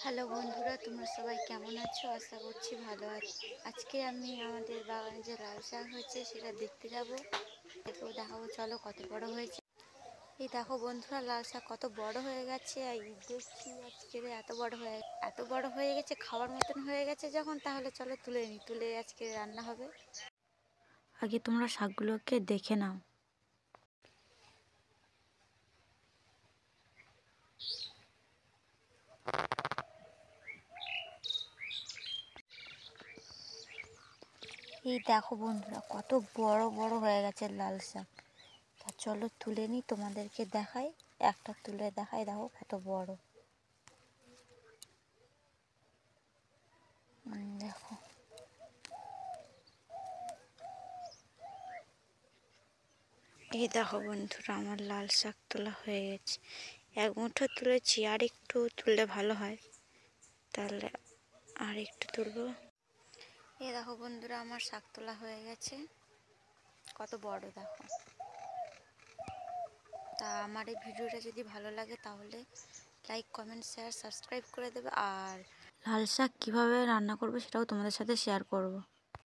Hello বন্ধুরা, তোমরা সবাই কেমন আছো? আশা করছি ভালো আছো। আজকে আমি আমাদের বাগানে যে লাল শাক হয়েছে সেটা দেখতে যাবো, দেখাবো। চলো কত বড় হয়েছে। এই দেখো বন্ধুরা, লাল শাক কত বড় হয়ে গেছে। এই দেখছি আজকে এত বড় হয়ে গেছে, খাওয়ার মতন হয়ে গেছে যখন, তাহলে চলো তুলে নিই। তুলে আজকে রান্না হবে। আগে তোমরা শাকগুলোকে দেখে নাও। এই দেখো বন্ধুরা, কত বড় বড় হয়ে গেছে লাল শাক। তা চলো তুলে নিই, তোমাদেরকে দেখাই। একটা তুলে দেখাই, দেখো কত বড়। দেখো, এই দেখো বন্ধুরা, আমার লাল শাক তোলা হয়ে গেছে। এক মুঠো তুলেছি, আর একটু তুললে ভালো হয়, তাহলে আর একটু তুলবো। এই দেখো বন্ধুরা, আমার শাক তোলা হয়ে গেছে। কত বড় দেখো। তা আমার এই ভিডিওটা যদি ভালো লাগে তাহলে লাইক, কমেন্ট, শেয়ার, সাবস্ক্রাইব করে দেবে। আর লাল শাক কীভাবে রান্না করবো সেটাও তোমাদের সাথে শেয়ার করব।